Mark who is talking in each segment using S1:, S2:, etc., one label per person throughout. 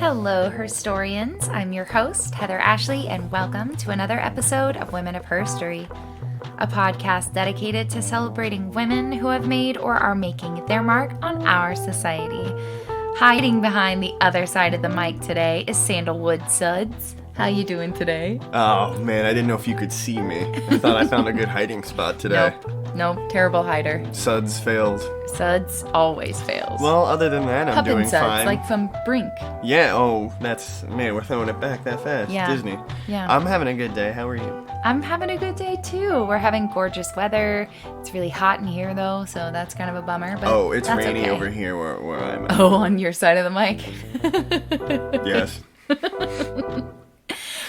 S1: Hello, HERstorians. I'm your host, Heather Ashley, and welcome to another episode of Women of HERstory, a podcast dedicated to celebrating women who have made or are making their mark on our society. Hiding behind the other side of the mic today is Sandalwood Suds. How you doing today?
S2: Oh, man, I didn't know if you could see me. I thought I found a good hiding spot today.
S1: Nope, terrible hider.
S2: Suds failed.
S1: Suds always fails.
S2: Well, other than that, I'm doing
S1: Suds,
S2: fine.
S1: like from Brink.
S2: Yeah, man, we're throwing it back that fast.
S1: Yeah.
S2: Disney.
S1: Yeah.
S2: I'm having a good day. How are you?
S1: I'm having a good day, too. We're having gorgeous weather. It's really hot in here, though, so that's kind of a bummer. But
S2: it's
S1: that's
S2: rainy
S1: okay.
S2: over here where I'm at.
S1: Oh, on your side of the mic?
S2: Yes.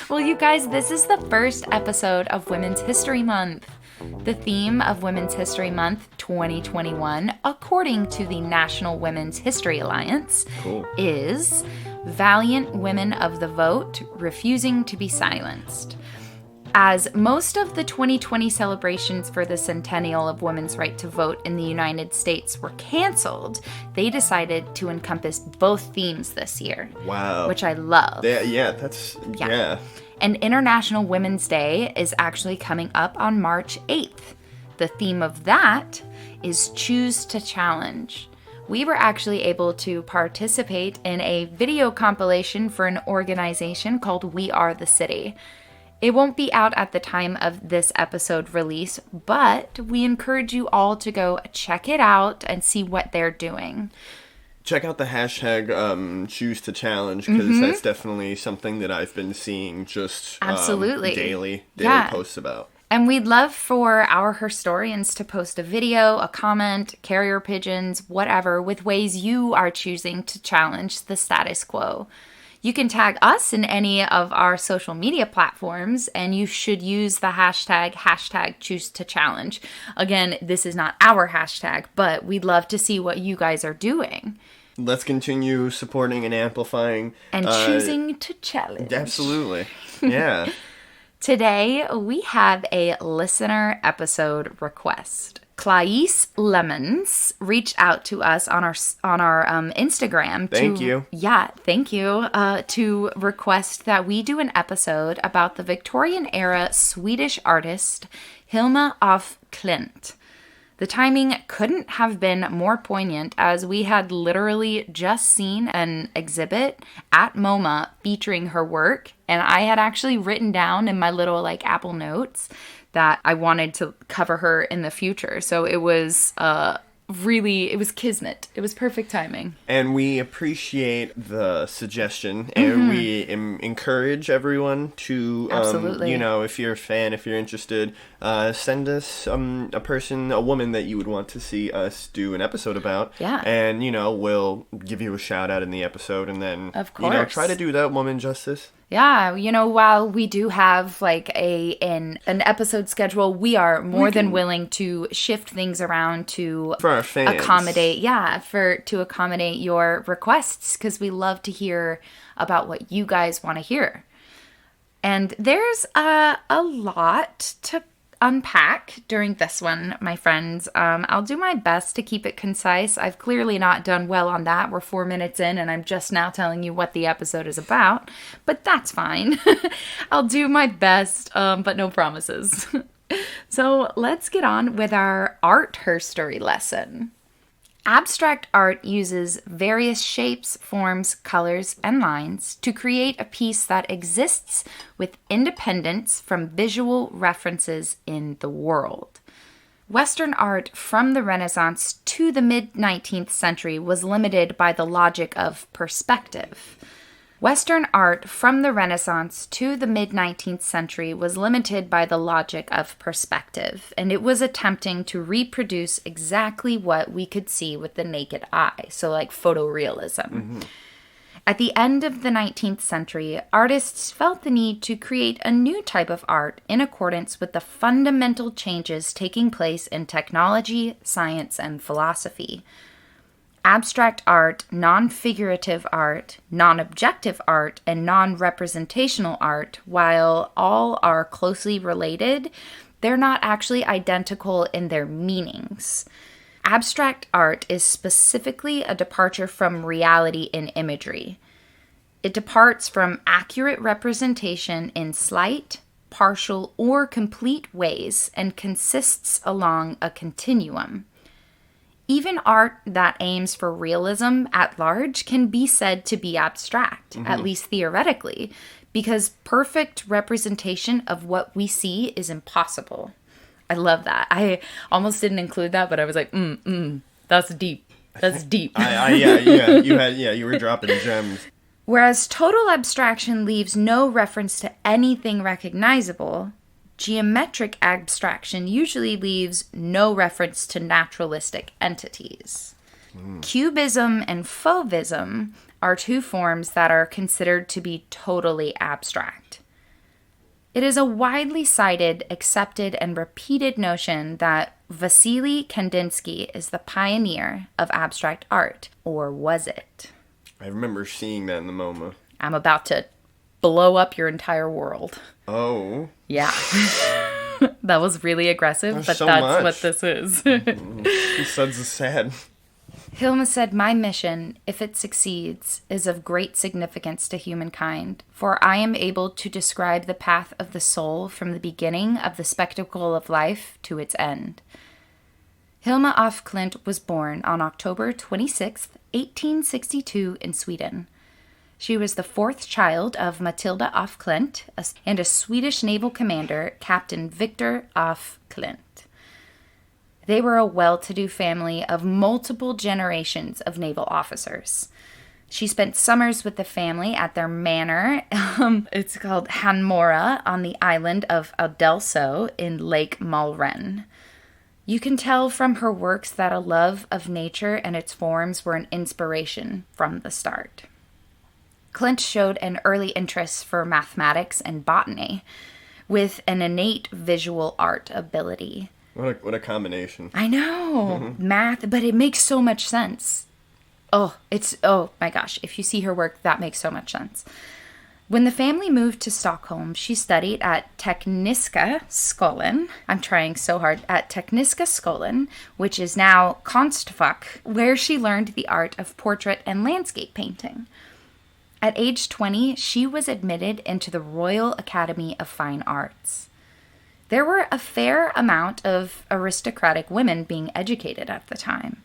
S1: Well, you guys, this is the first episode of Women's History Month. The theme of Women's History Month 2021, according to the National Women's History Alliance, is Valiant Women of the Vote Refusing to be Silenced. As most of the 2020 celebrations for the centennial of women's right to vote in the United States were canceled, they decided to encompass both themes this year.
S2: Wow.
S1: Which I love.
S2: Yeah.
S1: And International Women's Day is actually coming up on March 8th. The theme of that is Choose to Challenge. We were actually able to participate in a video compilation for an organization called We Are the City. It won't be out at the time of this episode release, but we encourage you all to go check it out and see what they're doing.
S2: Check out the hashtag Choose to Challenge, because that's definitely something that I've been seeing just
S1: Absolutely.
S2: daily posts about.
S1: And we'd love for our HERstorians to post a video, a comment, carrier pigeons, whatever, with ways you are choosing to challenge the status quo. You can tag us in any of our social media platforms, and you should use the hashtag Choose to Challenge. Again, this is not our hashtag, but we'd love to see what you guys are doing.
S2: Let's continue supporting and amplifying.
S1: And choosing to challenge.
S2: Absolutely. Yeah.
S1: Today, we have a listener episode request. Clarice Lemons reached out to us on our Instagram.
S2: Thank you.
S1: Yeah, thank you. To request that we do an episode about the Victorian era Swedish artist Hilma af Klint. The timing couldn't have been more poignant, as we had literally just seen an exhibit at MoMA featuring her work, and I had actually written down in my little Apple Notes that I wanted to cover her in the future. So it was it was kismet. It was perfect timing.
S2: And we appreciate the suggestion, and we encourage everyone to,
S1: Absolutely.
S2: If you're a fan, if you're interested, send us a woman that you would want to see us do an episode about.
S1: Yeah.
S2: And, we'll give you a shout out in the episode, and then,
S1: of course,
S2: try to do that woman justice.
S1: Yeah, while we do have an episode schedule, we are more than willing to shift things around to
S2: for our fans.
S1: accommodate your requests, because we love to hear about what you guys want to hear. And there's a lot to unpack during this one, my friends. I'll do my best to keep it concise. I've clearly not done well on that. We're 4 minutes in and I'm just now telling you what the episode is about, but that's fine. I'll do my best, but no promises. So let's get on with our art HERstory lesson. Abstract art uses various shapes, forms, colors, and lines to create a piece that exists with independence from visual references in the world. Western art from the Renaissance to the mid-19th century was limited by the logic of perspective. Western art from the Renaissance to the mid-19th century was limited by the logic of perspective, and it was attempting to reproduce exactly what we could see with the naked eye, so photorealism. At the end of the 19th century, artists felt the need to create a new type of art in accordance with the fundamental changes taking place in technology, science, and philosophy. Abstract art, non-figurative art, non-objective art, and non-representational art, while all are closely related, they're not actually identical in their meanings. Abstract art is specifically a departure from reality in imagery. It departs from accurate representation in slight, partial, or complete ways and consists along a continuum. Even art that aims for realism at large can be said to be abstract, at least theoretically, because perfect representation of what we see is impossible. I love that. I almost didn't include that, but I was like, that's deep. That's deep.
S2: You were dropping gems.
S1: Whereas total abstraction leaves no reference to anything recognizable, geometric abstraction usually leaves no reference to naturalistic entities. Cubism and fauvism are two forms that are considered to be totally abstract. It is a widely cited, accepted, and repeated notion that Vasily Kandinsky is the pioneer of abstract art, or was it?
S2: I remember seeing that in the MoMA.
S1: I'm about to blow up your entire world.
S2: Oh.
S1: Yeah. That was really aggressive, but
S2: so
S1: that's
S2: much.
S1: what this is.
S2: This sounds sad.
S1: Hilma said, "My mission, if it succeeds, is of great significance to humankind, for I am able to describe the path of the soul from the beginning of the spectacle of life to its end." Hilma af Klint was born on October 26, 1862 in Sweden. She was the fourth child of Matilda af Klint and a Swedish naval commander, Captain Victor af Klint. They were a well-to-do family of multiple generations of naval officers. She spent summers with the family at their manor. It's called Hanmora on the island of Adelso in Lake Malren. You can tell from her works that a love of nature and its forms were an inspiration from the start. Klint showed an early interest for mathematics and botany, with an innate visual art ability.
S2: What a combination.
S1: I know. Math, but it makes so much sense. Oh my gosh. If you see her work, that makes so much sense. When the family moved to Stockholm, she studied at Tekniska skolan. I'm trying so hard. At Tekniska skolan, which is now Konstfack, where she learned the art of portrait and landscape painting. At age 20, she was admitted into the Royal Academy of Fine Arts. There were a fair amount of aristocratic women being educated at the time.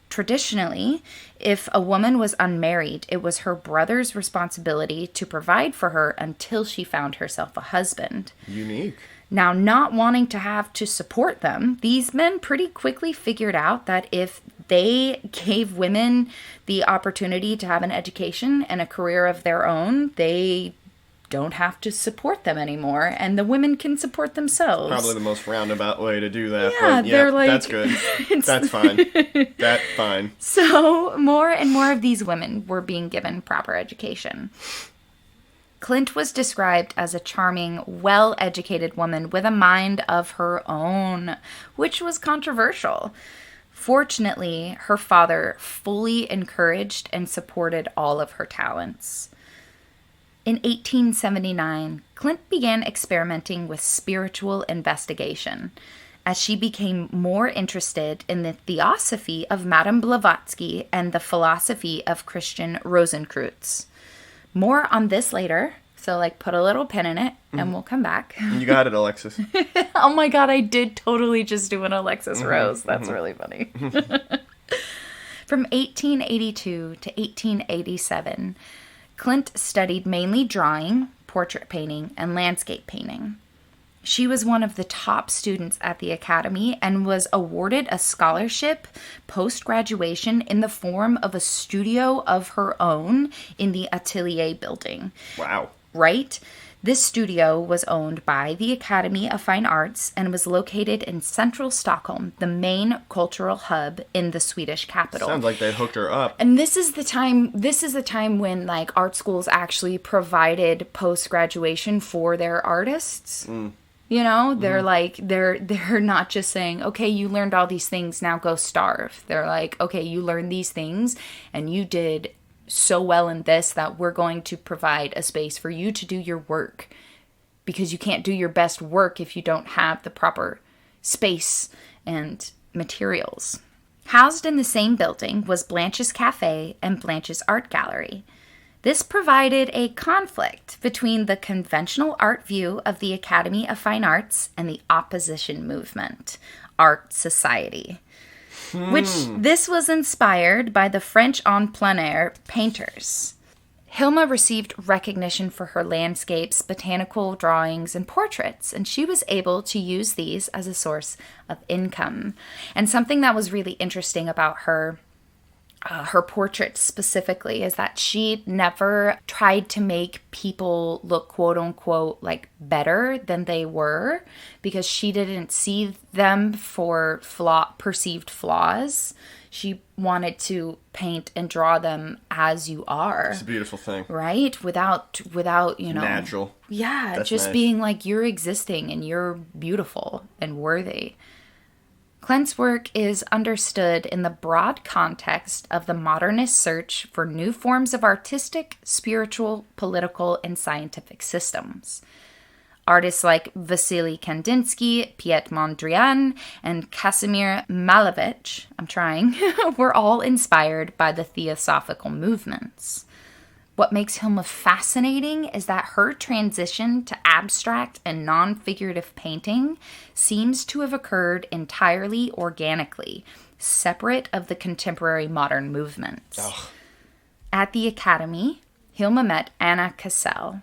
S1: Traditionally, if a woman was unmarried, it was her brother's responsibility to provide for her until she found herself a husband.
S2: Unique.
S1: Now, not wanting to have to support them, these men pretty quickly figured out that if they gave women the opportunity to have an education and a career of their own, they don't have to support them anymore, and the women can support themselves.
S2: Probably the most roundabout way to do that.
S1: Yeah,
S2: but
S1: they're like...
S2: that's good. That's fine. That's fine.
S1: So, more and more of these women were being given proper education. Klint was described as a charming, well-educated woman with a mind of her own, which was controversial. Fortunately, her father fully encouraged and supported all of her talents. In 1879, Klint began experimenting with spiritual investigation as she became more interested in the theosophy of Madame Blavatsky and the philosophy of Christian Rosenkreutz. More on this later, so put a little pin in it and we'll come back.
S2: You got it, Alexis.
S1: Oh my god, I did totally just do an Alexis Rose. That's really funny. From 1882 to 1887, Klint studied mainly drawing, portrait painting, and landscape painting. She was one of the top students at the academy and was awarded a scholarship post-graduation in the form of a studio of her own in the Atelier building.
S2: Wow.
S1: Right? This studio was owned by the Academy of Fine Arts and was located in central Stockholm, the main cultural hub in the Swedish capital.
S2: Sounds like they hooked her up.
S1: And this is the time when art schools actually provided post-graduation for their artists. You know, they're they're not just saying, okay, you learned all these things, now go starve. They're like, okay, you learned these things and you did so well in this that we're going to provide a space for you to do your work, because you can't do your best work if you don't have the proper space and materials. Housed in the same building was Blanche's Cafe and Blanche's Art Gallery. This provided a conflict between the conventional art view of the Academy of Fine Arts and the opposition movement, art society, which this was inspired by the French en plein air painters. Hilma received recognition for her landscapes, botanical drawings, and portraits, and she was able to use these as a source of income. And something that was really interesting about her portraits specifically is that she never tried to make people look quote unquote like better than they were, because she didn't see them for perceived flaws. She wanted to paint and draw them as you are.
S2: It's a beautiful thing.
S1: Right? Without,
S2: Natural.
S1: Yeah,
S2: That's
S1: just
S2: nice.
S1: being like, you're existing and you're beautiful and worthy. Klint's work is understood in the broad context of the modernist search for new forms of artistic, spiritual, political, and scientific systems. Artists like Vasily Kandinsky, Piet Mondrian, and Casimir Malevich, were all inspired by the theosophical movements. What makes Hilma fascinating is that her transition to abstract and non-figurative painting seems to have occurred entirely organically, separate of the contemporary modern movements.
S2: Ugh.
S1: At the Academy, Hilma met Anna Cassel.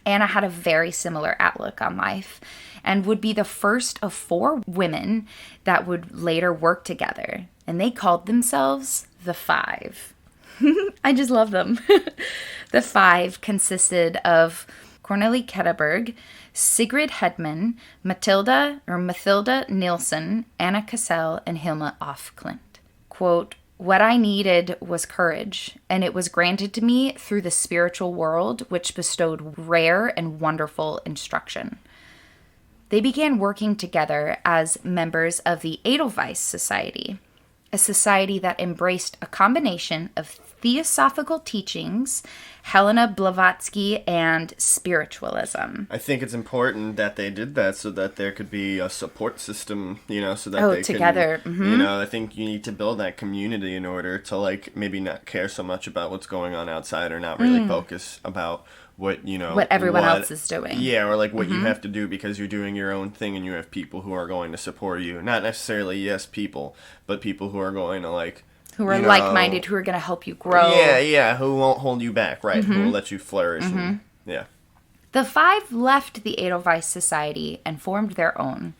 S1: Anna had a very similar outlook on life and would be the first of 4 women that would later work together. And they called themselves the Five. I just love them. The Five consisted of Cornelie Ketterberg, Sigrid Hedman, Mathilda Nielsen, Anna Cassel, and Hilma af Klint. Quote, "What I needed was courage, and it was granted to me through the spiritual world, which bestowed rare and wonderful instruction." They began working together as members of the Edelweiss Society, a society that embraced a combination of theosophical teachings, Helena Blavatsky, and spiritualism.
S2: I think it's important that they did that so that there could be a support system, so that they
S1: together.
S2: can, I think you need to build that community in order to, like, maybe not care so much about what's going on outside or not really focus about what
S1: everyone else is doing.
S2: Yeah, or like what you have to do because you're doing your own thing and you have people who are going to support you. Not necessarily people, but people who are going to
S1: who are like-minded, who are going to help you grow.
S2: Yeah, who won't hold you back, right? Who will let you flourish. And, yeah.
S1: The Five left the Edelweiss Society and formed their own.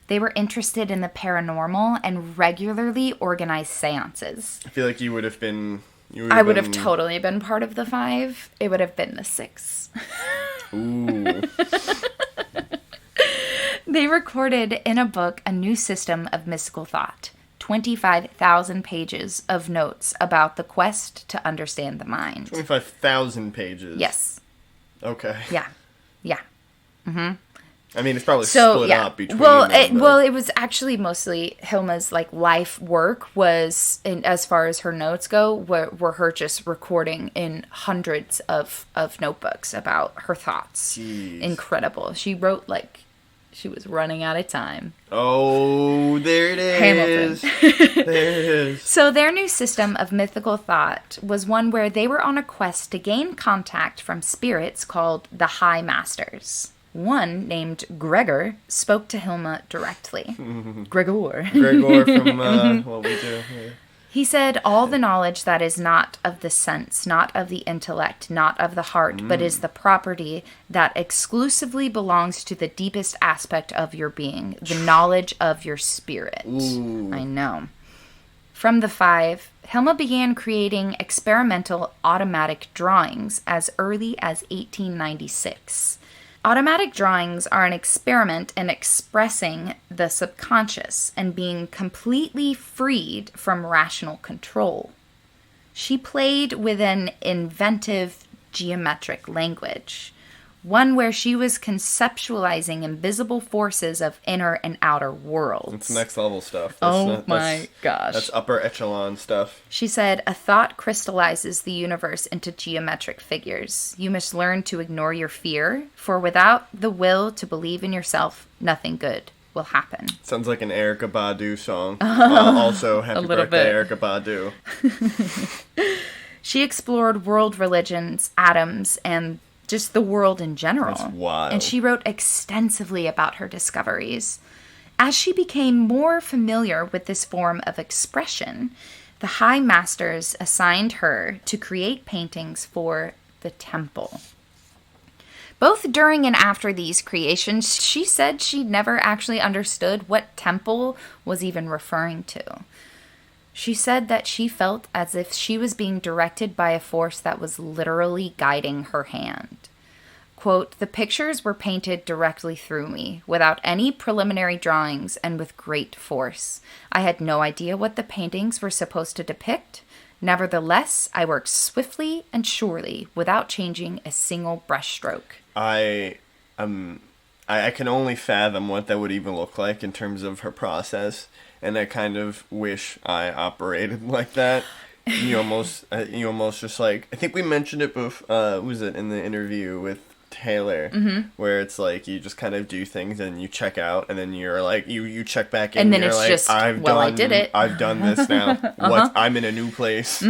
S1: They were interested in the paranormal and regularly organized seances.
S2: I feel like you would have been...
S1: I would have totally been part of the Five. It would have been the Six.
S2: Ooh.
S1: They recorded in a book a new system of mystical thought. 25,000 pages of notes about the quest to understand the mind.
S2: 25,000 pages?
S1: Yes.
S2: Okay.
S1: Yeah. Mm-hmm.
S2: I mean, it's probably split up between them.
S1: It was actually mostly Hilma's life work was, as far as her notes go, were her just recording in hundreds of notebooks about her thoughts.
S2: Jeez.
S1: Incredible. She wrote she was running out of time.
S2: Oh, there it is.
S1: Hamilton.
S2: There it is.
S1: So their new system of mythical thought was one where they were on a quest to gain contact from spirits called the High Masters. One, named Gregor, spoke to Hilma directly. Gregor.
S2: Gregor from What We Do. Yeah.
S1: He said, "All the knowledge that is not of the sense, not of the intellect, not of the heart, but is the property that exclusively belongs to the deepest aspect of your being, the knowledge of your spirit."
S2: Ooh.
S1: I know. From the Five, Hilma began creating experimental automatic drawings as early as 1896. Automatic drawings are an experiment in expressing the subconscious and being completely freed from rational control. She played with an inventive geometric language, one where she was conceptualizing invisible forces of inner and outer worlds.
S2: It's next level stuff.
S1: My gosh.
S2: That's upper echelon stuff.
S1: She said, "A thought crystallizes the universe into geometric figures. You must learn to ignore your fear, for without the will to believe in yourself, nothing good will happen."
S2: Sounds like an Erykah Badu song. Also, happy
S1: little
S2: birthday,
S1: bit.
S2: Erykah Badu.
S1: She explored world religions, atoms, and just the world in general.
S2: That's wild.
S1: And she wrote extensively about her discoveries. As she became more familiar with this form of expression, the High Masters assigned her to create paintings for the temple. Both during and after these creations, she said she never actually understood what temple was even referring to. She said that she felt as if she was being directed by a force that was literally guiding her hand. Quote, "The pictures were painted directly through me, without any preliminary drawings and with great force. I had no idea what the paintings were supposed to depict. Nevertheless, I worked swiftly and surely, without changing a single brushstroke."
S2: I can only fathom what that would even look like in terms of her process, and I kind of wish I operated like that. You almost just like, I think we mentioned it before. Was it in the interview with Taylor, where it's like you just kind of do things and you check out, and then you're like you check back in,
S1: and then
S2: you're
S1: it's
S2: like,
S1: just, I did it.
S2: I've done this now. I'm in a new place.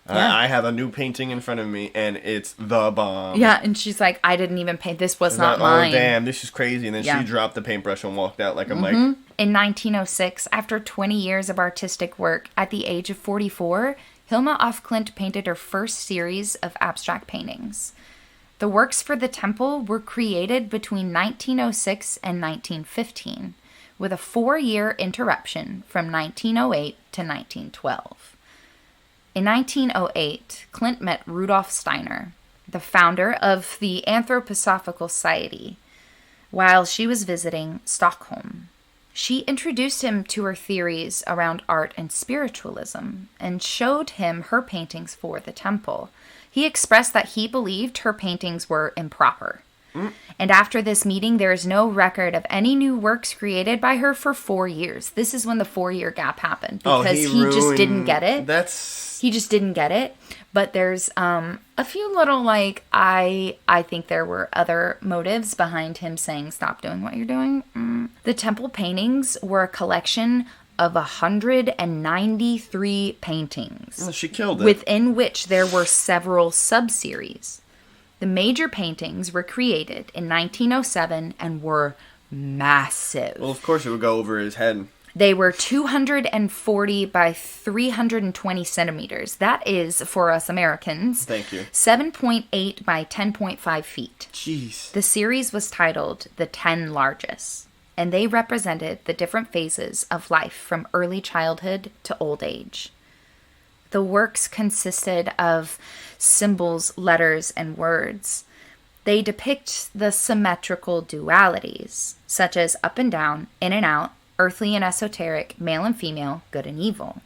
S2: I have a new painting in front of me, and it's the bomb.
S1: Yeah, and she's like, I didn't even paint. This was not mine.
S2: Oh, damn, this is crazy. And then she dropped the paintbrush and walked out like a mic.
S1: In 1906, after 20 years of artistic work, at the age of 44, Hilma af Klint painted her first series of abstract paintings. The works for the temple were created between 1906 and 1915, with a 4-year interruption from 1908 to 1912. In 1908, Klint met Rudolf Steiner, the founder of the Anthroposophical Society, while she was visiting Stockholm. She introduced him to her theories around art and spiritualism and showed him her paintings for the temple. He expressed that he believed her paintings were improper. And after this meeting, there is no record of any new works created by her for 4 years. This is when the 4-year gap happened, because he just didn't get it. He just didn't get it. But there's a few little, like, I think there were other motives behind him saying, stop doing what you're doing. The temple paintings were a collection of 193 paintings.
S2: Well, she killed it.
S1: Within which there were several sub-series. The major paintings were created in 1907 and were massive.
S2: Well, of course it would go over his head.
S1: They were 240 by 320 centimeters. That is, for us Americans,
S2: thank you,
S1: 7.8 by 10.5 feet.
S2: Jeez.
S1: The series was titled The 10 Largest, and they represented the different phases of life from early childhood to old age. The works consisted of symbols, letters, and words. They depict the symmetrical dualities, such as up and down, in and out, earthly and esoteric, male and female, good and evil.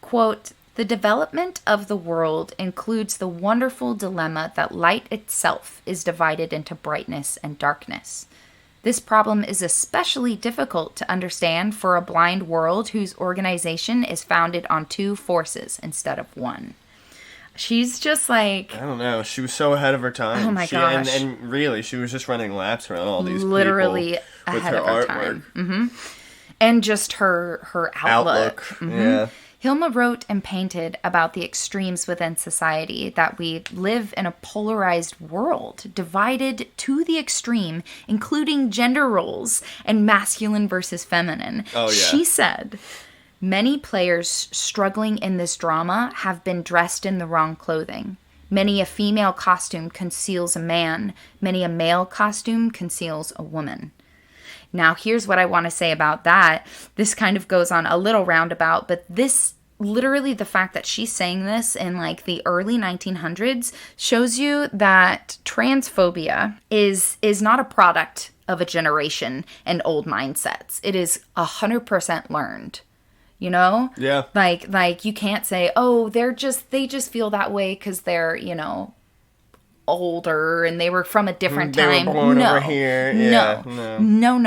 S1: Quote, "The development of the world includes the wonderful dilemma that light itself is divided into brightness and darkness. This problem is especially difficult to understand for a blind world whose organization is founded on 2 forces instead of 1. She's just like,
S2: I don't know. She was so ahead of her time.
S1: Oh my gosh.
S2: And really, she was just running laps around all these
S1: literally
S2: people
S1: ahead
S2: with her
S1: of her
S2: artwork.
S1: time. And just her outlook.
S2: Yeah.
S1: Hilma wrote and painted about the extremes within society, that we live in a polarized world, divided to the extreme, including gender roles and masculine versus feminine.
S2: Oh, yeah.
S1: She said, "Many players struggling in this drama have been dressed in the wrong clothing. Many a female costume conceals a man. Many a male costume conceals a woman." Now, here's what I want to say about that. This kind of goes on a little roundabout, but this, literally the fact that she's saying this in like the early 1900s shows you that transphobia is not a product of a generation and old mindsets. It is 100% learned. You know?
S2: Yeah.
S1: Like you can't say, oh, they just feel that way because they're, older and they were from a different time.
S2: They were born over here. Yeah,
S1: no.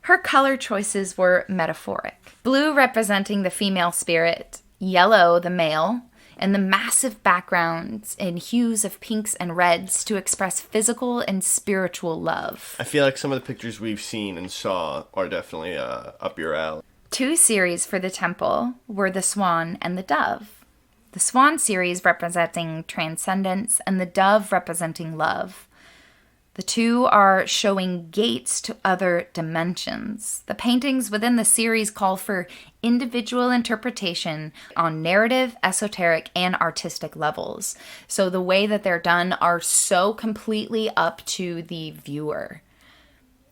S1: Her color choices were metaphoric. Blue representing the female spirit, yellow the male, and the massive backgrounds in hues of pinks and reds to express physical and spiritual love.
S2: I feel like some of the pictures we've seen and saw are definitely up your alley.
S1: Two series for the temple were the swan and the dove. The swan series representing transcendence and the dove representing love. The two are showing gates to other dimensions. The paintings within the series call for individual interpretation on narrative, esoteric, and artistic levels. So the way that they're done are so completely up to the viewer.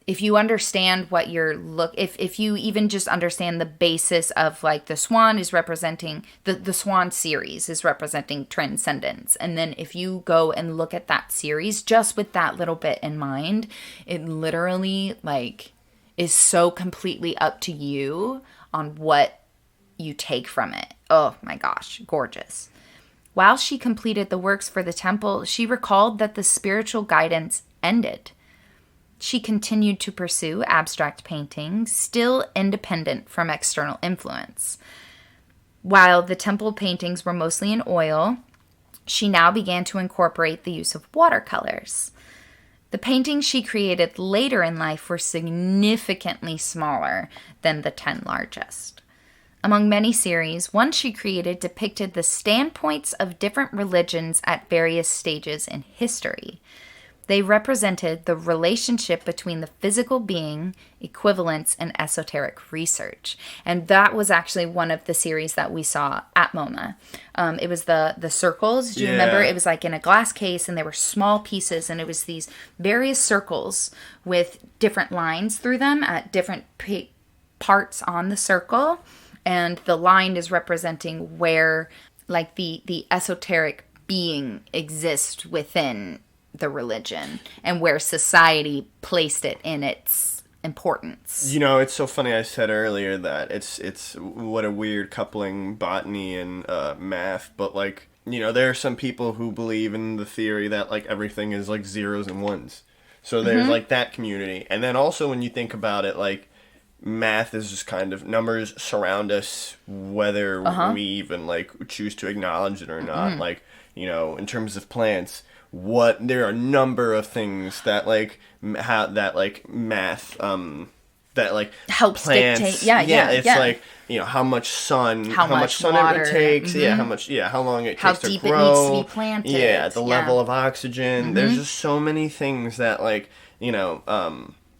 S1: If you understand what you're if you even just understand the basis of like the swan is representing the swan series is representing transcendence, and then if you go and look at that series just with that little bit in mind, it literally like is so completely up to you on what you take from it. Oh my gosh, gorgeous. While she completed the works for the temple, she recalled that the spiritual guidance ended. She continued to pursue abstract painting, still independent from external influence. While the temple paintings were mostly in oil, she now began to incorporate the use of watercolors. The paintings she created later in life were significantly smaller than the 10 largest. Among many series, one she created depicted the standpoints of different religions at various stages in history. They represented the relationship between the physical being, equivalence, and esoteric research. And that was actually one of the series that we saw at MoMA. It was the circles. Do you remember? It was like in a glass case, and there were small pieces, and it was these various circles with different lines through them at different parts on the circle. And the line is representing where like the esoteric being exists within the religion and where society placed it in its importance.
S2: You know, it's so funny I said earlier that it's what a weird coupling, botany and math, but like, you know, there are some people who believe in the theory that like everything is like zeros and ones. So there's like that community. And then also when you think about it, like math is just kind of numbers surround us whether we even like choose to acknowledge it or not. Like, you know, in terms of plants, there are a number of things that like math that like
S1: helps
S2: plants,
S1: dictate
S2: it's like, you know, how much sun
S1: water,
S2: it takes, how long it
S1: how
S2: takes to
S1: deep
S2: grow,
S1: it needs to be planted,
S2: the level of oxygen. There's just so many things that like, you know,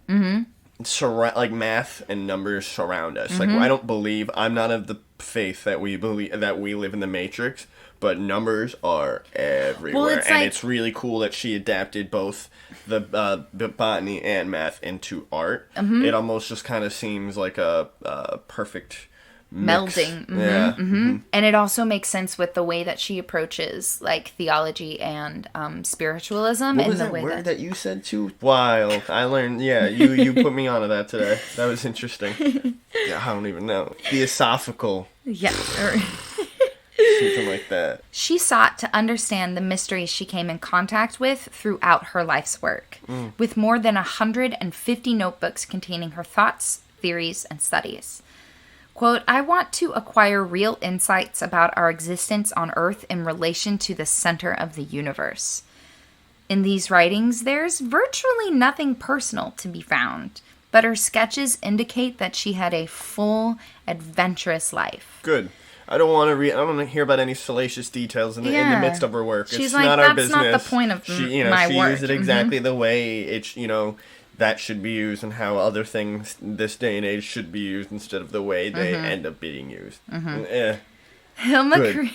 S2: like math and numbers surround us. Like I'm not of the faith that we live in the Matrix, but numbers are everywhere. And it's really cool that she adapted both the botany and math into art. It almost just kind of seems like a perfect mix.
S1: Melding. And it also makes sense with the way that she approaches like theology and spiritualism.
S2: What was that word that you said too? Wild. I learned, you put me onto that today. That was interesting. I don't even know. Theosophical.
S1: Yeah.
S2: Something like that.
S1: She sought to understand the mysteries she came in contact with throughout her life's work, with more than 150 notebooks containing her thoughts, theories, and studies. Quote, I want to acquire real insights about our existence on Earth in relation to the center of the universe. In these writings, there's virtually nothing personal to be found, but her sketches indicate that she had a full, adventurous life.
S2: Good. I don't want to hear about any salacious details in the midst of her work.
S1: She's
S2: it's
S1: like,
S2: not our
S1: that's
S2: business.
S1: Not the point of my
S2: she
S1: work.
S2: used it exactly the way it, that should be used, and how other things this day and age should be used instead of the way they end up being used.
S1: Hilma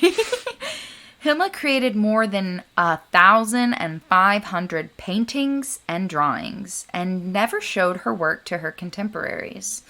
S1: created more than 1,500 paintings and drawings, and never showed her work to her contemporaries.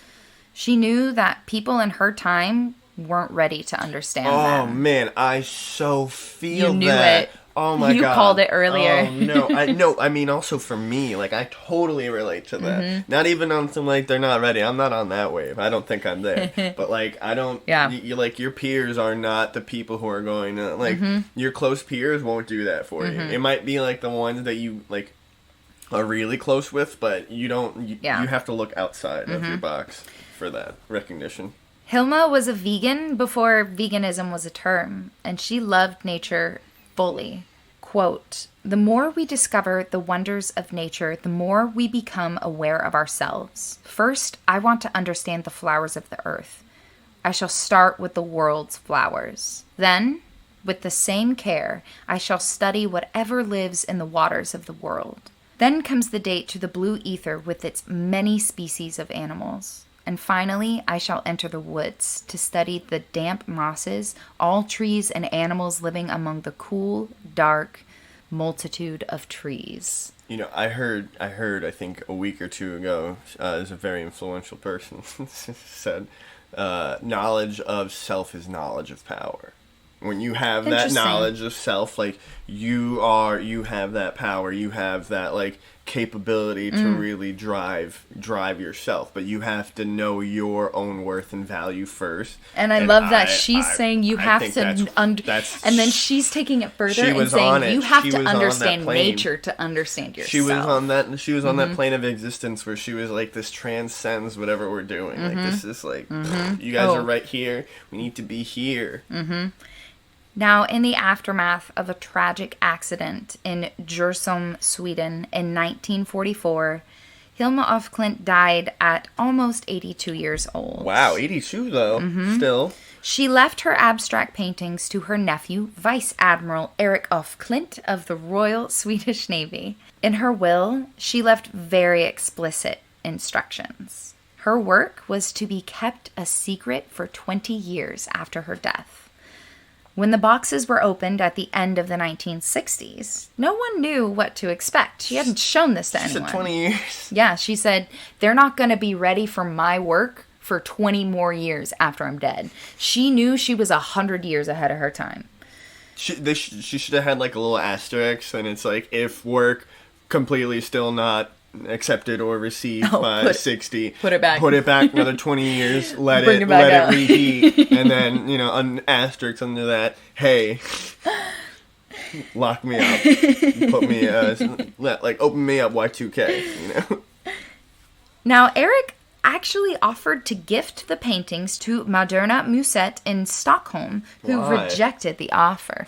S1: She knew that people in her time weren't ready to understand them.
S2: Oh man, I so feel
S1: you knew
S2: that.
S1: It.
S2: Oh my god.
S1: You called it earlier.
S2: Oh no. I mean also for me, like I totally relate to that. Not even on some like they're not ready. I'm not on that wave. I don't think I'm there. But like I don't you like your peers are not the people who are going to like your close peers won't do that for you. It might be like the ones that you like are really close with, but you don't you have to look outside of your box for that recognition.
S1: Hilma was a vegan before veganism was a term, and she loved nature fully. Quote, the more we discover the wonders of nature, the more we become aware of ourselves. First, I want to understand the flowers of the earth. I shall start with the world's flowers. Then, with the same care, I shall study whatever lives in the waters of the world. Then comes the date to the blue ether with its many species of animals. And finally, I shall enter the woods to study the damp mosses, all trees and animals living among the cool, dark multitude of trees.
S2: You know, I heard, I think a week or two ago, as a very influential person said, knowledge of self is knowledge of power. When you have that knowledge of self, like, you have that power, you have that, like, capability to really drive yourself, but you have to know your own worth and value first.
S1: And I love that she's saying you have to and then she's taking it further and saying you have to understand nature to understand yourself.
S2: She was on that plane of existence where she was like, this transcends whatever we're doing. Like, this is like, you guys are right here, we need to be here.
S1: Now, in the aftermath of a tragic accident in Djursholm, Sweden in 1944, Hilma af Klint died at almost 82 years old.
S2: Wow, 82 though, still.
S1: She left her abstract paintings to her nephew, Vice Admiral Erik af Klint of the Royal Swedish Navy. In her will, she left very explicit instructions. Her work was to be kept a secret for 20 years after her death. When the boxes were opened at the end of the 1960s, no one knew what to expect. She hadn't shown this to anyone.
S2: She said 20 years.
S1: Yeah, she said, they're not going to be ready for my work for 20 more years after I'm dead. She knew she was 100 years ahead of her time.
S2: She should have had like a little asterisk, and it's like, if work completely still not accepted or received by 60,
S1: put it back
S2: another 20 years, let it reheat, and then, you know, an asterisk under that, hey, lock me up, put me open me up Y2K, you know.
S1: Now, Erik actually offered to gift the paintings to Moderna Museet in Stockholm, who rejected the offer.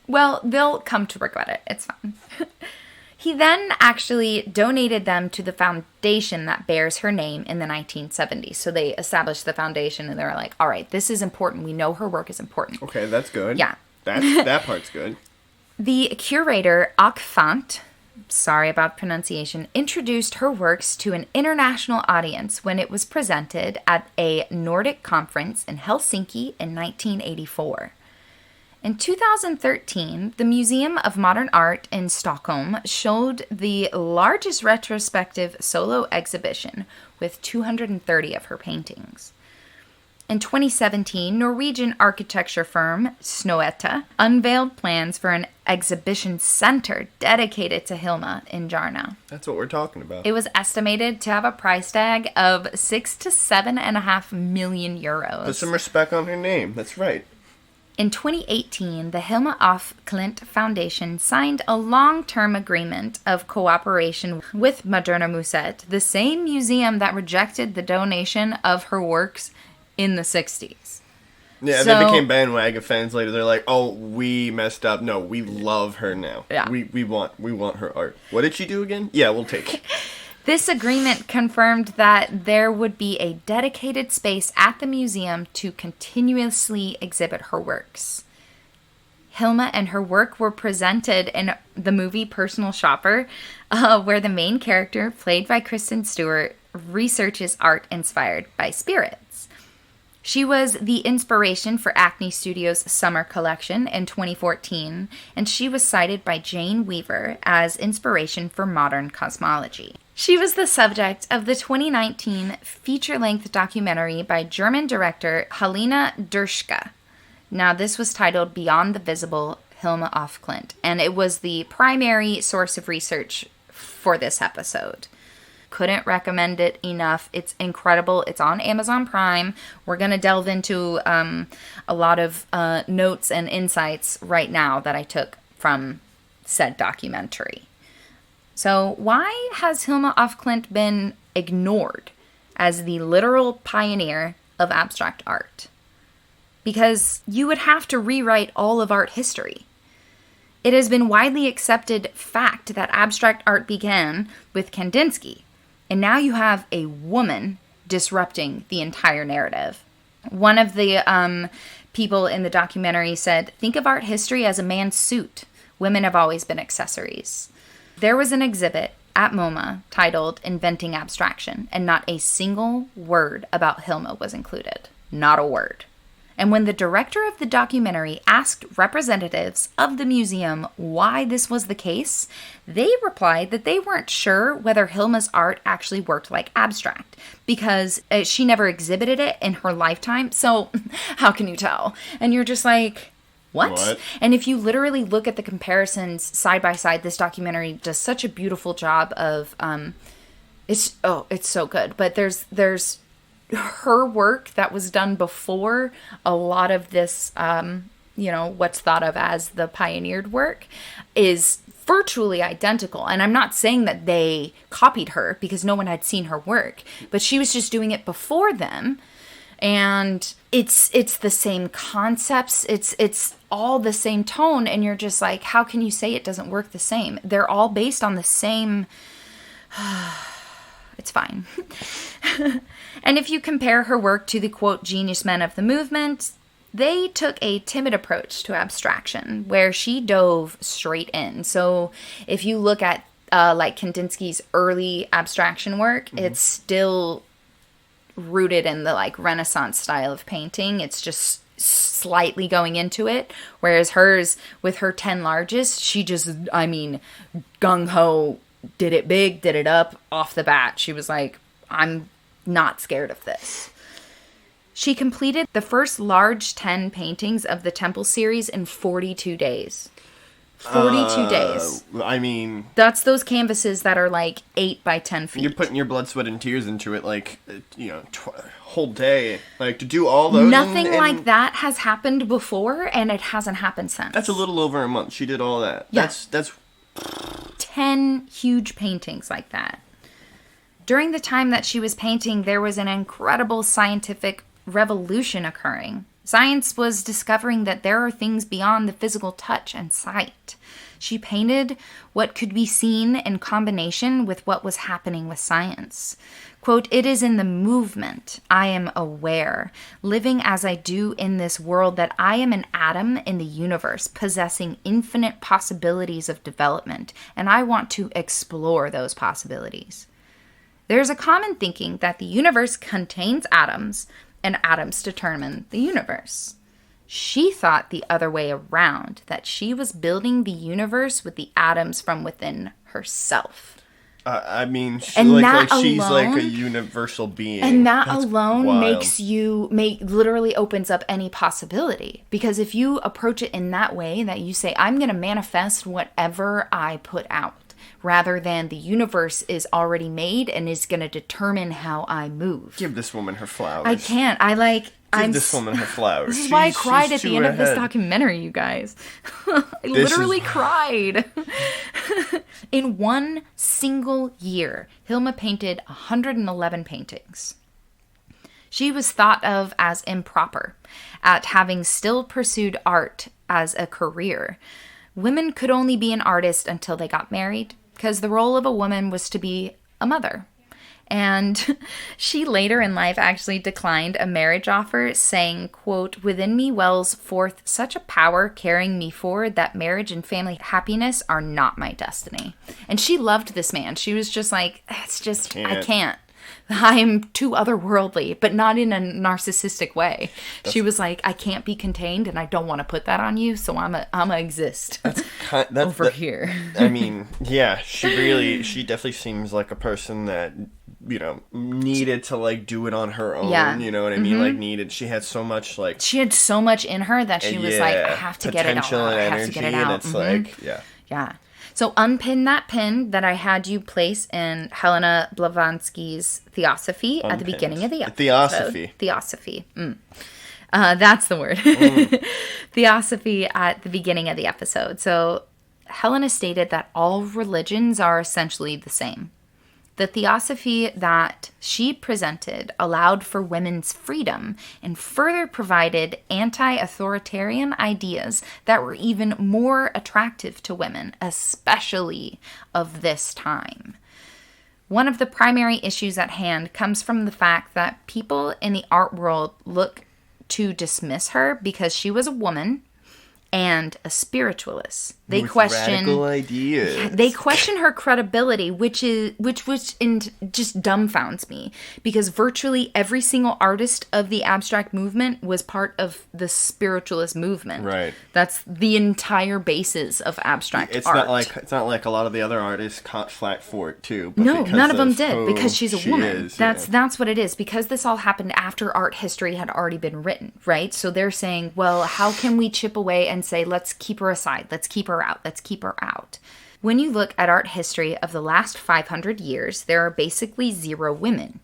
S1: Well, they'll come to regret it. It's fine. He then actually donated them to the foundation that bears her name in the 1970s. So they established the foundation, and they were like, all right, this is important. We know her work is important.
S2: Okay, that's good.
S1: Yeah.
S2: That part's good.
S1: The curator, Ak Fant, sorry about pronunciation, introduced her works to an international audience when it was presented at a Nordic conference in Helsinki in 1984. In 2013, the Museum of Modern Art in Stockholm showed the largest retrospective solo exhibition with 230 of her paintings. In 2017, Norwegian architecture firm Snohetta unveiled plans for an exhibition center dedicated to Hilma in Jarno.
S2: That's what we're talking about.
S1: It was estimated to have a price tag of 6 to 7.5 million euros.
S2: Put some respect on her name. That's right.
S1: In 2018, the Hilma af Klint Foundation signed a long-term agreement of cooperation with Moderna Museet, the same museum that rejected the donation of her works in the 60s.
S2: Yeah, they became bandwagon fans later. They're like, "Oh, we messed up. No, we love her now.
S1: Yeah.
S2: We want her art. What did she do again? Yeah, we'll take it."
S1: This agreement confirmed that there would be a dedicated space at the museum to continuously exhibit her works. Hilma and her work were presented in the movie Personal Shopper, where the main character, played by Kristen Stewart, researches art inspired by spirits. She was the inspiration for Acne Studios' summer collection in 2014, and she was cited by Jane Weaver as inspiration for modern cosmology. She was the subject of the 2019 feature-length documentary by German director Helena Derschke. Now, this was titled Beyond the Visible, Hilma af Klint, and it was the primary source of research for this episode. Couldn't recommend it enough. It's incredible. It's on Amazon Prime. We're going to delve into a lot of notes and insights right now that I took from said documentary. So why has Hilma af Klint been ignored as the literal pioneer of abstract art? Because you would have to rewrite all of art history. It has been widely accepted fact that abstract art began with Kandinsky, and now you have a woman disrupting the entire narrative. One of the people in the documentary said, think of art history as a man's suit. Women have always been accessories. There was an exhibit at MoMA titled Inventing Abstraction, and not a single word about Hilma was included. Not a word. And when the director of the documentary asked representatives of the museum why this was the case, they replied that they weren't sure whether Hilma's art actually worked like abstract, because she never exhibited it in her lifetime, so how can you tell? And you're just like, what? And if you literally look at the comparisons side by side, this documentary does such a beautiful job of, it's so good. But there's her work that was done before a lot of this, what's thought of as the pioneered work is virtually identical. And I'm not saying that they copied her because no one had seen her work, but she was just doing it before them. And it's the same concepts. It's all the same tone. And you're just like, how can you say it doesn't work the same? They're all based on the same. It's fine. And if you compare her work to the, quote, genius men of the movement, they took a timid approach to abstraction where she dove straight in. So if you look at like Kandinsky's early abstraction work, it's still rooted in the like Renaissance style of painting. It's just slightly going into it. Whereas hers, with her 10 largest, she just, gung-ho, did it big, did it up off the bat. She was like, I'm not scared of this. She completed the first large 10 paintings of the Temple series in 42 days. 42 days. That's those canvases that are like 8 by 10 feet.
S2: You're putting your blood, sweat, and tears into it, like, whole day. Like, to do all those.
S1: Nothing like that has happened before, and it hasn't happened since.
S2: That's a little over a month. She did all that.
S1: Yeah.
S2: That's
S1: 10 huge paintings like that. During the time that she was painting, there was an incredible scientific revolution occurring. Science was discovering that there are things beyond the physical touch and sight. She painted what could be seen in combination with what was happening with science. Quote, it is in the movement I am aware, living as I do in this world, that I am an atom in the universe, possessing infinite possibilities of development, and I want to explore those possibilities. There's a common thinking that the universe contains atoms, and atoms determine the universe. She thought the other way around, that she was building the universe with the atoms from within herself.
S2: She's like a universal being.
S1: And that alone literally opens up any possibility. Because if you approach it in that way, that you say, I'm going to manifest whatever I put out, rather than the universe is already made and is going to determine how I move.
S2: Give this woman her flowers.
S1: I can't.
S2: Give this woman her flowers.
S1: This is why I cried at the end of this documentary, you guys. I literally cried. In one single year, Hilma painted 111 paintings. She was thought of as improper at having still pursued art as a career. Women could only be an artist until they got married, because the role of a woman was to be a mother. And she later in life actually declined a marriage offer, saying, quote, within me wells forth such a power carrying me forward that marriage and family happiness are not my destiny. And she loved this man. She was just like, I can't. I'm too otherworldly, but not in a narcissistic way. She was like, I can't be contained, and I don't want to put that on you, so I'm a exist over here.
S2: Yeah, she definitely seems like a person that, needed to, like, do it on her own. Yeah. You know what I mean? Like, she had so much, like...
S1: She had so much in her that she was like, I have to get it out.
S2: Potential and energy, and it's like, yeah.
S1: Yeah. So unpin that pin that I had you place in Helena Blavatsky's Theosophy at the beginning of the episode. Theosophy. That's the word. Theosophy at the beginning of the episode. So Helena stated that all religions are essentially the same. The theosophy that she presented allowed for women's freedom and further provided anti-authoritarian ideas that were even more attractive to women, especially of this time. One of the primary issues at hand comes from the fact that people in the art world look to dismiss her because she was a woman and a spiritualist. They
S2: With
S1: question
S2: radical ideas.
S1: They question her credibility, which just dumbfounds me, because virtually every single artist of the abstract movement was part of the spiritualist movement.
S2: Right.
S1: That's the entire basis of abstract art.
S2: It's not like a lot of the other artists caught flack for it too. But
S1: No, none of them did,
S2: who
S1: because she's a woman.
S2: is,
S1: That's what it is, because this all happened after art history had already been written, right? So they're saying, well, how can we chip away and say, let's keep her aside, let's keep her out, let's keep her out. When you look at art history of the last 500 years, there are basically 0 women.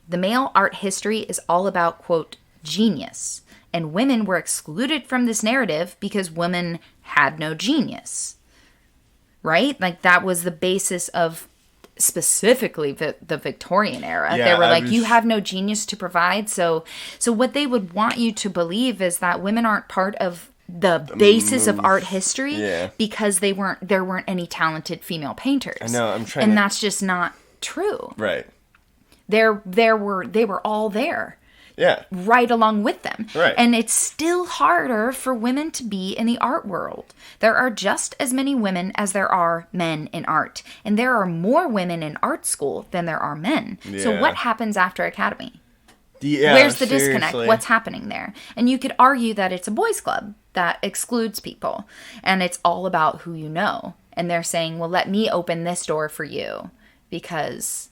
S1: The male art history is all about, quote, genius, and women were excluded from this narrative because women had no genius, right? Like, that was the basis of specifically the Victorian era.
S2: Yeah,
S1: they were like, you have no genius to provide. So what they would want you to believe is that women aren't part of the basis of art history because there weren't any talented female painters.
S2: I know,
S1: and that's just not true.
S2: Right.
S1: They were all there.
S2: Yeah.
S1: Right along with them.
S2: Right.
S1: And it's still harder for women to be in the art world. There are just as many women as there are men in art. And there are more women in art school than there are men.
S2: Yeah.
S1: So what happens after academy?
S2: Yeah,
S1: Where's the
S2: seriously.
S1: disconnect? What's happening there? And you could argue that it's a boys' club that excludes people. And it's all about who you know. And they're saying, well, let me open this door for you because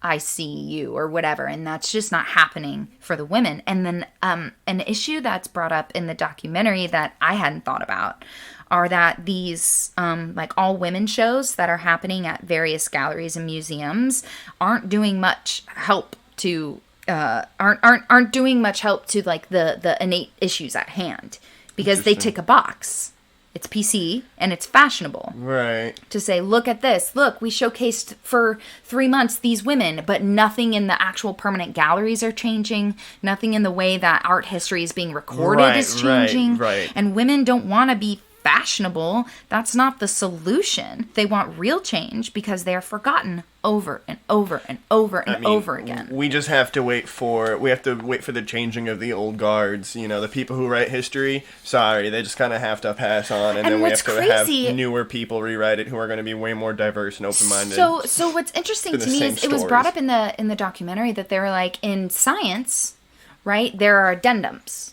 S1: I see you or whatever. And that's just not happening for the women. And then an issue that's brought up in the documentary that I hadn't thought about are that these like all women shows that are happening at various galleries and museums aren't doing much help to aren't doing much help to like the innate issues at hand, because they tick a box. It's PC and it's fashionable.
S2: Right.
S1: To say, look at this. Look, we showcased for 3 months these women, but nothing in the actual permanent galleries are changing. Nothing in the way that art history is being recorded is changing.
S2: Right.
S1: And women don't want to be fashionable. That's not the solution. They want real change because they are forgotten over and over and over and over again.
S2: We just have to wait for the changing of the old guards. You know, the people who write history, sorry, they just kind of have to pass on, and then we have to have newer people rewrite it who are going to be way more diverse and open-minded.
S1: So what's interesting to me is it was brought up in the documentary that they were like, in science, right, there are addendums,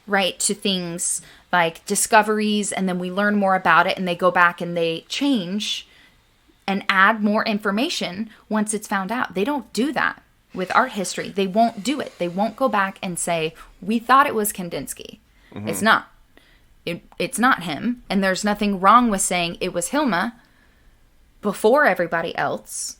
S1: right, to things like discoveries, and then we learn more about it, and they go back and they change and add more information once it's found out. They don't do that with art history. They won't do it. They won't go back and say, we thought it was Kandinsky. It's not. It's not him. And there's nothing wrong with saying it was Hilma before everybody else.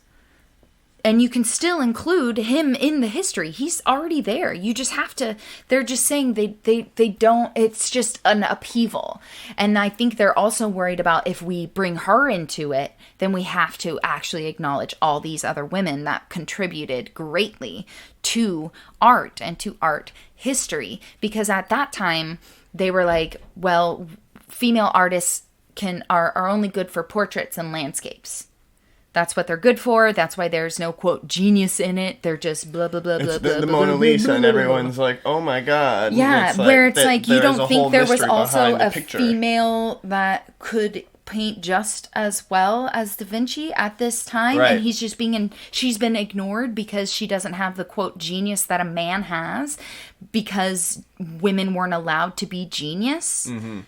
S1: And you can still include him in the history. He's already there. You just have to, they're just saying they don't, it's just an upheaval. And I think they're also worried about if we bring her into it, then we have to actually acknowledge all these other women that contributed greatly to art and to art history. Because at that time, they were like, well, female artists are only good for portraits and landscapes. That's what they're good for. That's why there's no, quote, genius in it. They're just blah, blah, blah, blah, blah.
S2: The Mona Lisa, and everyone's like, oh my God.
S1: Yeah, where it's like, you don't think there was also a female that could paint just as well as Da Vinci at this time?
S2: Right.
S1: And he's just she's been ignored because she doesn't have the, quote, genius that a man has, because women weren't allowed to be genius.
S2: Mm-hmm.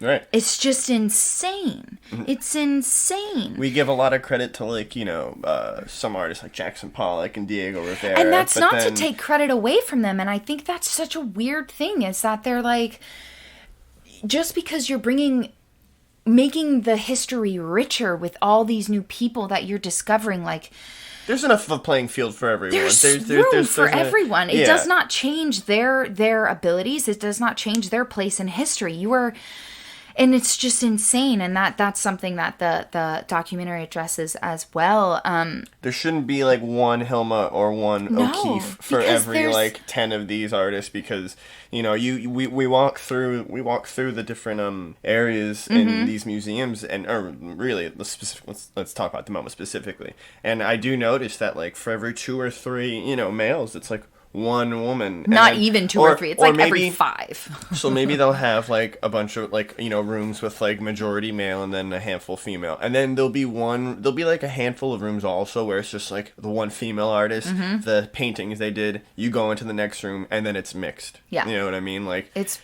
S2: Right.
S1: It's just insane. It's insane.
S2: We give a lot of credit to, like, you know, some artists like Jackson Pollock and Diego Rivera.
S1: And that's not to take credit away from them. And I think that's such a weird thing, is that they're like, just because you're making the history richer with all these new people that you're discovering, like,
S2: there's enough of a playing field for everyone.
S1: There's room for everyone. It does not change their abilities. It does not change their place in history. And it's just insane, and that's something that the documentary addresses as well.
S2: There shouldn't be like one Hilma or one O'Keeffe for every like 10 of these artists, because you know we walk through the different areas in these museums, and really let's talk about the MoMA specifically. And I do notice that like for every 2 or 3 males, it's like, one woman. And
S1: Not
S2: then,
S1: even 2 or 3. It's like
S2: maybe,
S1: every 5.
S2: So maybe they'll have like a bunch of like, you know, rooms with like majority male and then a handful female. And then there'll be like a handful of rooms also where it's just like the one female artist, the paintings they did, you go into the next room and then it's mixed.
S1: Yeah.
S2: You know what I mean? Like
S1: it's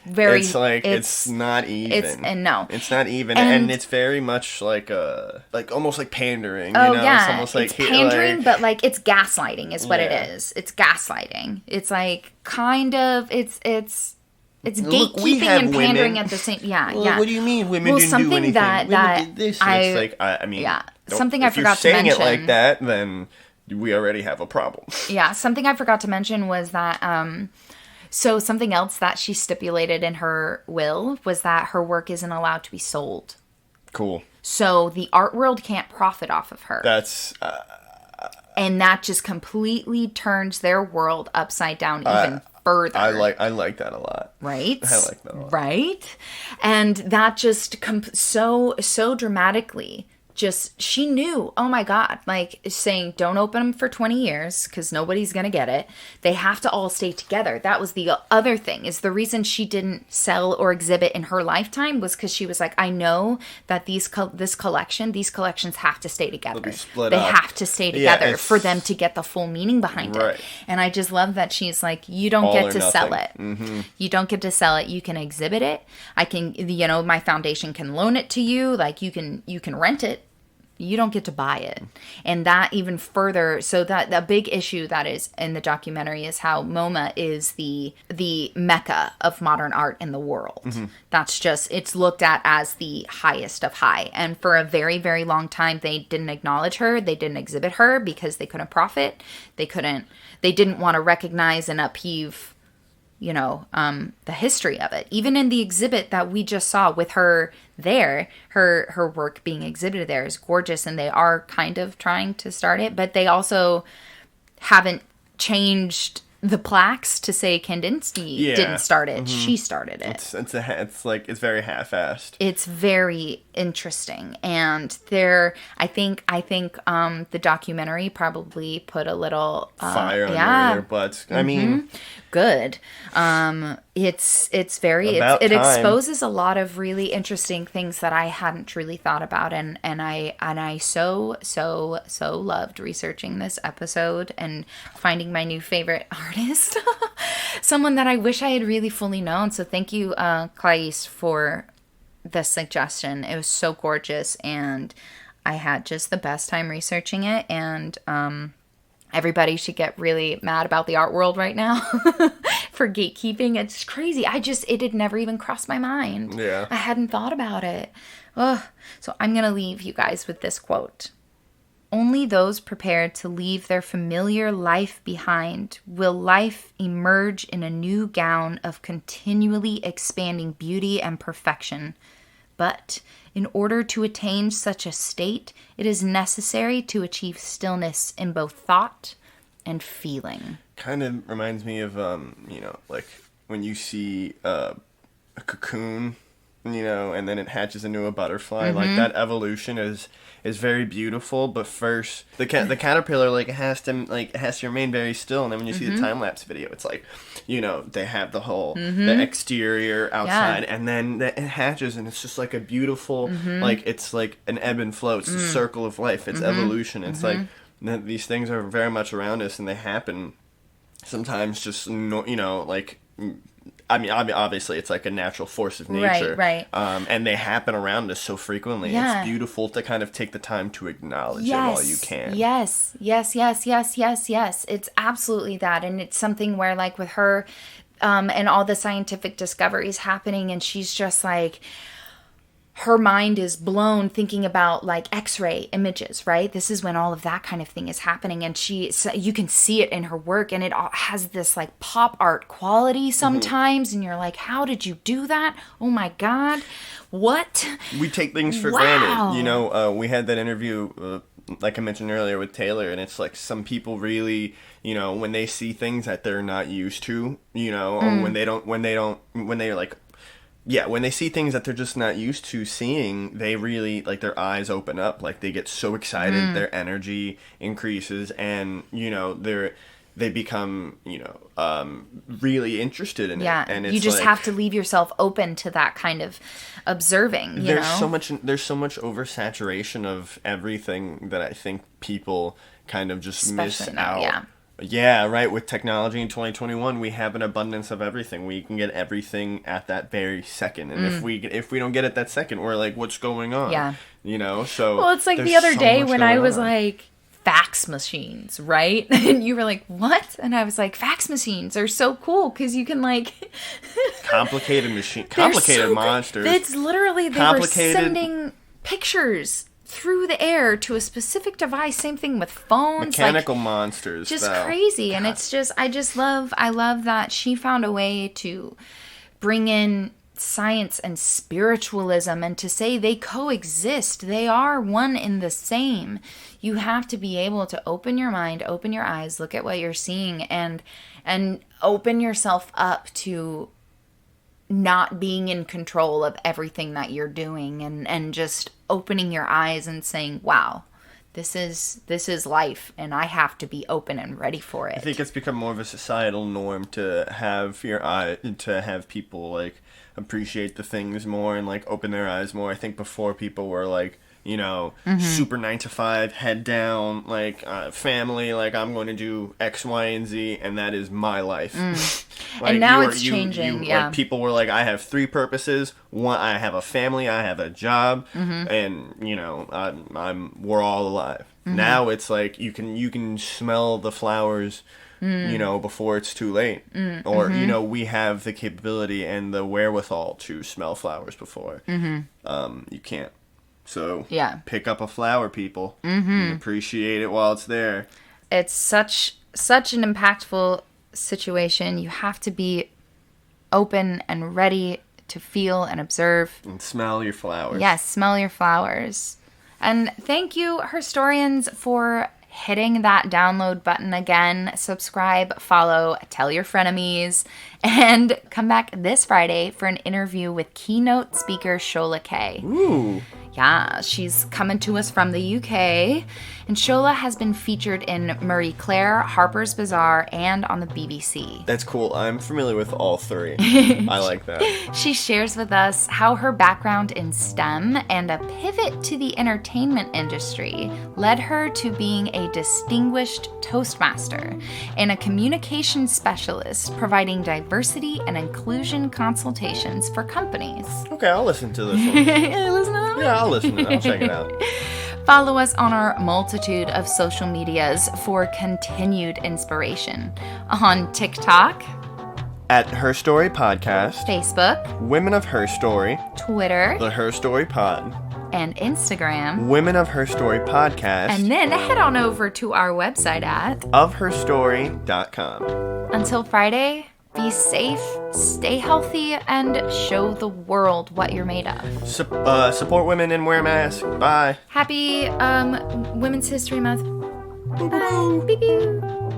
S2: not even.
S1: No.
S2: It's not even. And it's very much like almost like pandering.
S1: Oh,
S2: you know?
S1: yeah.
S2: It's almost like
S1: pandering, but like it's gaslighting is what it is. It's gaslighting. It's like kind of it's gatekeeping and pandering
S2: women.
S1: at the same. Yeah,
S2: well,
S1: yeah.
S2: What do you mean women didn't do anything? Women did this. It's like I mean,
S1: yeah. Something I forgot to
S2: mention. If you're saying it like that, then we already have a problem.
S1: Yeah. Something I forgot to mention was that. So something else that she stipulated in her will was that her work isn't allowed to be sold.
S2: Cool.
S1: So the art world can't profit off of her.
S2: That's.
S1: And that just completely turns their world upside down even further.
S2: I like that a lot.
S1: Right?
S2: I like that a lot.
S1: Right? And that just so dramatically just, she knew, oh my God, like saying don't open them for 20 years because nobody's going to get it. They have to all stay together. That was the other thing, is the reason she didn't sell or exhibit in her lifetime was because she was like, I know that these collections have to stay together.
S2: They'll be split
S1: they
S2: up.
S1: have to stay together for them to get the full meaning behind it. And I just love that she's like, you don't get to sell it.
S2: Mm-hmm.
S1: You don't get to sell it. You can exhibit it. I can, my foundation can loan it to you. Like you can rent it. You don't get to buy it. And that even further, so that the big issue that is in the documentary is how MoMA is the mecca of modern art in the world. Mm-hmm. That's just, it's looked at as the highest of high. And for a very, very long time, they didn't acknowledge her. They didn't exhibit her because they couldn't profit. They didn't want to recognize and upheave, the history of it. Even in the exhibit that we just saw with her there, her work being exhibited there is gorgeous, and they are kind of trying to start it, but they also haven't changed the plaques to say Kandinsky didn't start it. Mm-hmm. She started it.
S2: It's very half-assed.
S1: It's very interesting, and I think the documentary probably put a little
S2: fire under their butts. I mean,
S1: good. It exposes a lot of really interesting things that I hadn't truly thought about, and I so loved researching this episode and finding my new favorite artist, someone that I wish I had really fully known. So thank you, Clarice, for the suggestion. It was so gorgeous, and I had just the best time researching it, and everybody should get really mad about the art world right now for gatekeeping. It's crazy. It had never even crossed my mind.
S2: Yeah.
S1: I hadn't thought about it. Ugh. So I'm going to leave you guys with this quote. Only those prepared to leave their familiar life behind will life emerge in a new gown of continually expanding beauty and perfection. But in order to attain such a state, it is necessary to achieve stillness in both thought and feeling.
S2: Kind of reminds me of, like when you see a cocoon, and then it hatches into a butterfly. Mm-hmm. Like that evolution is very beautiful, but first the caterpillar it has to remain very still, and then when you see the time lapse video, it's like, they have the whole the exterior outside, and then it hatches, and it's just like a beautiful it's like an ebb and flow. It's the circle of life. It's evolution. It's like these things are very much around us, and they happen sometimes just I mean, obviously, it's like a natural force of nature.
S1: Right.
S2: And they happen around us so frequently. Yeah. It's beautiful to kind of take the time to acknowledge it while you can.
S1: Yes. It's absolutely that. And it's something where, like, with her and all the scientific discoveries happening, and she's just like, her mind is blown thinking about like X-ray images, right? This is when all of that kind of thing is happening, and you can see it in her work, and it all has this like pop art quality sometimes, and you're like, how did you do that? Oh my God, what?
S2: We take things for granted. We had that interview, like I mentioned earlier, with Taylor, and it's like some people really, when they see things that they're not used to, or when they see things that they're just not used to seeing, they really, like, their eyes open up. Like, they get so excited, their energy increases, and, they become, really interested in it. And it's
S1: you just have to leave yourself open to that kind of observing,
S2: there's so much oversaturation of everything that I think people kind of just miss out. Yeah, right. With technology in 2021, we have an abundance of everything. We can get everything at that very second. And if we don't get it that second, we're like, what's going on?
S1: Yeah.
S2: So
S1: well, it's like the other day when I was like, fax machines, right? And you were like, what? And I was like, fax machines are so cool because you can like
S2: complicated monsters.
S1: It's literally they were sending pictures through the air to a specific device. Same thing with phones.
S2: Mechanical monsters.
S1: Just crazy. God. And it's just, I love that she found a way to bring in science and spiritualism and to say they coexist. They are one in the same. You have to be able to open your mind, open your eyes, look at what you're seeing, and open yourself up to not being in control of everything that you're doing, and just opening your eyes and saying, wow, this is life, and I have to be open and ready for it.
S2: I think it's become more of a societal norm to have people like appreciate the things more and like open their eyes more. I think before people were like, super 9-to-5, head down, like family, like I'm going to do X, Y, and Z, and that is my life.
S1: Like, and now it's changing.
S2: Like, people were like, I have 3 purposes. One, I have a family, I have a job, and we're all alive. Now it's like you can smell the flowers. Before it's too late. Or, we have the capability and the wherewithal to smell flowers before. You can't. So, pick up a flower, people. And appreciate it while it's there.
S1: It's such an impactful situation. You have to be open and ready to feel and observe.
S2: And smell your flowers.
S1: Yes, smell your flowers. And thank you, HERstorians, for hitting that download button again. Subscribe, follow, tell your frenemies, and come back this Friday for an interview with keynote speaker Shola K.
S2: Ooh.
S1: Yeah, she's coming to us from the UK, and Shola has been featured in Marie Claire, Harper's Bazaar, and on the BBC.
S2: That's cool. I'm familiar with all 3. I like that.
S1: She shares with us how her background in STEM and a pivot to the entertainment industry led her to being a distinguished Toastmaster and a communication specialist providing diversity and inclusion consultations for companies.
S2: Okay, I'll listen to this one.
S1: Listen to that one?
S2: Yeah, I'll listen to it. I'll check it out.
S1: Follow us on our multitude of social medias for continued inspiration. On TikTok,
S2: at HERstory Podcast,
S1: Facebook,
S2: Women of HERstory,
S1: Twitter,
S2: The HERstory Pod,
S1: and Instagram,
S2: Women of HERstory Podcast.
S1: And then head on over to our website at
S2: ofherstory.com.
S1: Until Friday, be safe, stay healthy, and show the world what you're made of.
S2: Support women and wear a mask. Bye.
S1: Happy Women's History Month. Bye. Bye.